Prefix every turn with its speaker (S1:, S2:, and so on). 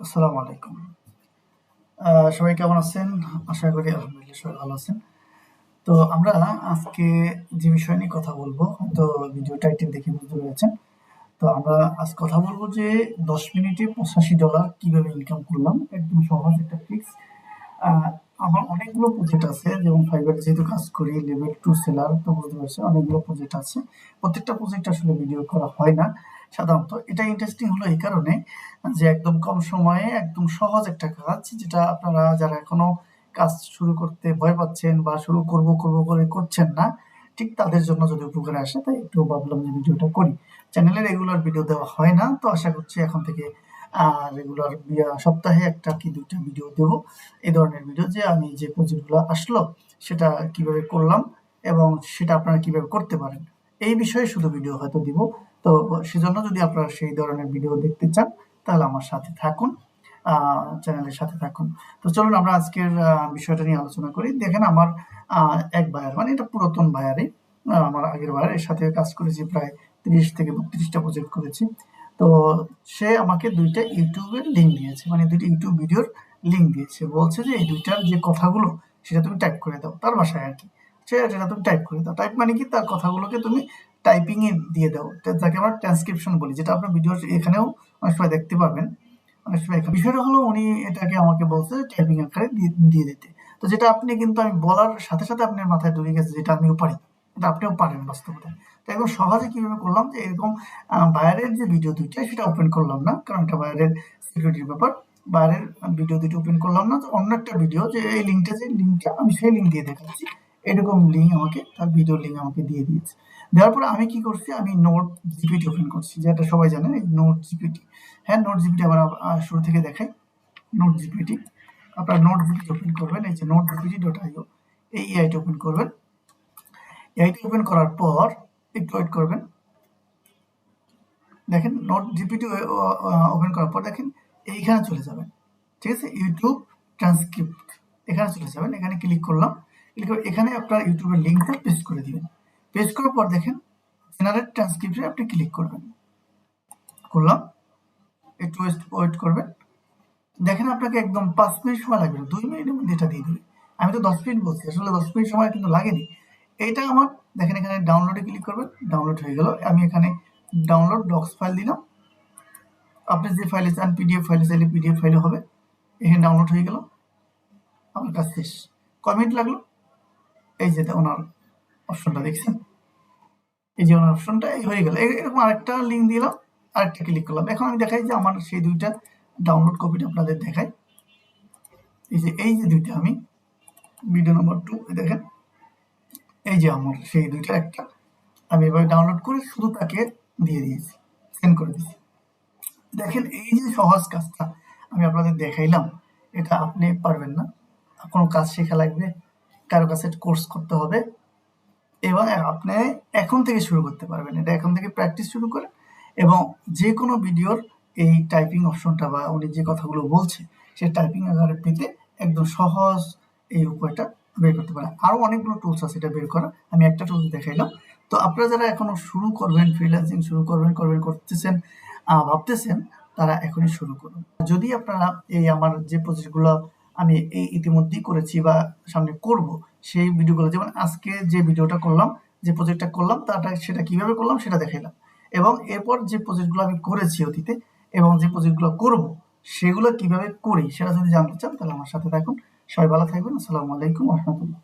S1: আসসালামু আলাইকুম। সবাই কেমন আছেন? আশা করি আলহামদুলিল্লাহ সবাই ভালো আছেন। তো আমরা আজকে যে বিষয় নিয়ে কথা বলবো, হয়তো ভিডিও টাইটেল দেখে বুঝতে পেরেছেন। তো আমরা আজ কথা বলবো যে 10 মিনিটে $85 কিভাবে ইনকাম করলাম। একদম সহজ একটা ট্রিক্স। আ আমার অনেকগুলো প্রজেক্ট আছে, যেমন ফাইবারে যেহেতু কাজ করি, লেভেল 2 সেলার, তো বুঝতে পারছেন অনেকগুলো প্রজেক্ট আছে। প্রত্যেকটা প্রজেক্ট আসলে ভিডিও করা হয় না সাধারণত। এটা ইন্টারেস্টিং হলো এই কারণে যে একদম কম সময়ে একদম সহজ একটা কাজ, যেটা আপনারা যারা এখনো কাজ শুরু করতে ভয় পাচ্ছেন বা শুরু করব করে করছেন না, ঠিক তাদের জন্য যদি উপকারে আসে, তাই একটু ভাবলাম যে ভিডিওটা করি। চ্যানেলে রেগুলার ভিডিও দেওয়া হয় না, তো আশা করছি এখন থেকে রেগুলার সপ্তাহে 1 কি 2 টা ভিডিও দেব। এই ধরনের ভিডিও, যে আমি যে প্রজেক্টগুলো আসলো সেটা কিভাবে করলাম এবং সেটা আপনারা কিভাবে করতে পারেন, এই বিষয়ে শুধু ভিডিও হয়তো দিব। তো সেজন্য যদি আপনারা সেই ধরনের ভিডিও দেখতে চান, তাহলে আমার সাথে থাকুন, চ্যানেলের সাথে থাকুন। তো চলুন আমরা আজকের বিষয়টা নিয়ে আলোচনা করি। দেখেন, আমার এক ভাইয়ার, মানে এটা পুরাতন ভাইয়ারই, আমার আগের ভাইয়ার, এর সাথে কাজ করেছি প্রায় 30 থেকে 32টা প্রজেক্ট করেছি। তো সে আমাকে 2টা ইউটিউবের লিঙ্ক দিয়েছে, মানে 2টি ইউটিউব ভিডিওর লিঙ্ক দিয়েছে। বলছে যে এই 2টার যে কথাগুলো সেটা তুমি টাইপ করে দাও, তার ভাষায় আরকি। সেটা তুমি টাইপ করে দাও। টাইপ মানে কি, তার কথাগুলোকে তুমি টাইপিং এ দিয়ে দাও। যাকে আমরা ট্রান্সক্রিপশন বলি, যেটা আপনার ভিডিওর এখানেও অনেক সময় দেখতে পারবেন। অনেক সময় বিষয়টা হলো, উনি এটাকে আমাকে বলছে টাইপিং আকারে দিয়ে দিতে। তো যেটা আপনি কিন্তু, আমি বলার সাথে সাথে আপনার মাথায় ঢুকে গেছে যেটা আমিও পারি, এটা আপনিও পারেন বাস্তবতা। তো একদম সহজে কিভাবে করলাম, যে এরকম বাইরের যে ভিডিও 2টা সেটা ওপেন করলাম না, কারণ এটা বাইরের সিকিউরিটির ব্যাপার। বাইরের ভিডিও 2টা ওপেন করলাম না, তো অন্য একটা ভিডিও, যে এই লিঙ্কটা আমি সেই লিঙ্ক দিয়ে দেখাচ্ছি। এরকম লিঙ্ক আমাকে, তার ভিডিও লিঙ্ক আমাকে দিয়ে দিয়েছে। দেওয়ার পরে আমি কি করছি, আমি নোট জিপিটি ওপেন করছি, যেটা সবাই জানেন, এই নোট জিপিটি। হ্যাঁ, নোট জিপিটি আবার শুরু থেকে দেখাই। নোট জিপিটি, আপনার নোট জিপিটি ওপেন করবেন, এই যে নোট জিপিটি ডট আইও, এই এআইটি ওপেন করবেন। এআইটি ওপেন করার পর একটু ওয়েট করবেন। দেখেন, নোট জিপিটি ওপেন করার পর দেখেন এইখানে চলে যাবেন। ঠিক আছে, ইউটিউব ট্রান্সক্রিপ্ট, এখানে চলে যাবেন। এখানে ক্লিক করলাম। ক্লিক করে এখানে আপনার ইউটিউবের লিঙ্কটা পেস্ট করে দিবেন। পেস্ট করার পর দেখেন জেনারেট ট্রান্সক্রিপ্টে আপনি ক্লিক করবেন। করলাম, একটু ওয়েট করবেন। দেখেন, আপনাকে একদম 5 মিনিট সময় লাগবে, 2 মিনিটের মধ্যে এটা দিয়ে দিবে। আমি তো 10 মিনিট বলছি, আসলে 10 মিনিট সময় কিন্তু লাগেনি। এইটা আমার, দেখেন এখানে ডাউনলোডে ক্লিক করবেন, ডাউনলোড হয়ে গেল। আমি এখানে ডাউনলোড ডক্স ফাইল দিলাম। আপনি যে ফাইলে চান, পিডিএফ ফাইলে চাইলে পিডিএফ ফাইলে হবে। এখানে ডাউনলোড হয়ে গেল, আমার কাজ শেষ। কয় মিনিট লাগলো? এই যে ওনার অপশনটা দেখছেন, এই যে ওনার অপশনটা এই হয়ে গেল। এরকম আরেকটা লিঙ্ক দিলাম, আরেকটা ক্লিক করলাম। এখন আমি দেখাই যে আমার সেই 2টা ডাউনলোড কপিটা আপনাদের দেখাই। এই যে 2টা, আমি ভিডিও নাম্বার 2, দেখেন এই যে আমার সেই 2টার একটা আমি এভাবে ডাউনলোড করে শুধু তাকে দিয়ে দিয়েছি, সেন্ড করে দিয়েছি। দেখেন, এই যে সহজ কাজটা আমি আপনাদের দেখাইলাম, এটা আপনি পারবেন না। কোনো কাজ শেখা লাগবে, কারো কাছে কোর্স করতে হবে, এবং আপনি এখন থেকে শুরু করতে পারবেন। এটা এখন থেকে প্র্যাকটিস শুরু করেন, এবং যে কোনো ভিডিওর এই টাইপিং অপশনটা বা উনি যে কথাগুলো বলছে সেই টাইপিং আকারে পেতে একদম সহজ এই উপায়টা বের করতে পারেন। আরও অনেকগুলো টুলস আছে এটা বের করা, আমি একটা টুলস দেখাইলাম। তো আপনারা যারা এখনো শুরু করবেন, ফ্রিল্যান্সিং শুরু করতেছেন, ভাবতেছেন, তারা এখনই শুরু করুন। যদি আপনারা এই আমার যে প্রজেক্টগুলো আমি ইতিমধ্যেই করেছি বা সামনে করব, সেই ভিডিওগুলো, যেমন আজকে যে ভিডিওটা করলাম, যে প্রজেক্টটা করলাম, সেটা কিভাবে করলাম সেটা দেখাইলাম। এবং এরপর যে প্রজেক্টগুলো আমি করেছি অতীতে এবং যে প্রজেক্টগুলো করব, সেগুলো কিভাবে করি সেটা যদি জানতে চান, তাহলে আমার সাথে থাকুন। সবাই ভালো থাকবেন। আসসালামু আলাইকুম ওয়া রাহমাতুল্লাহ।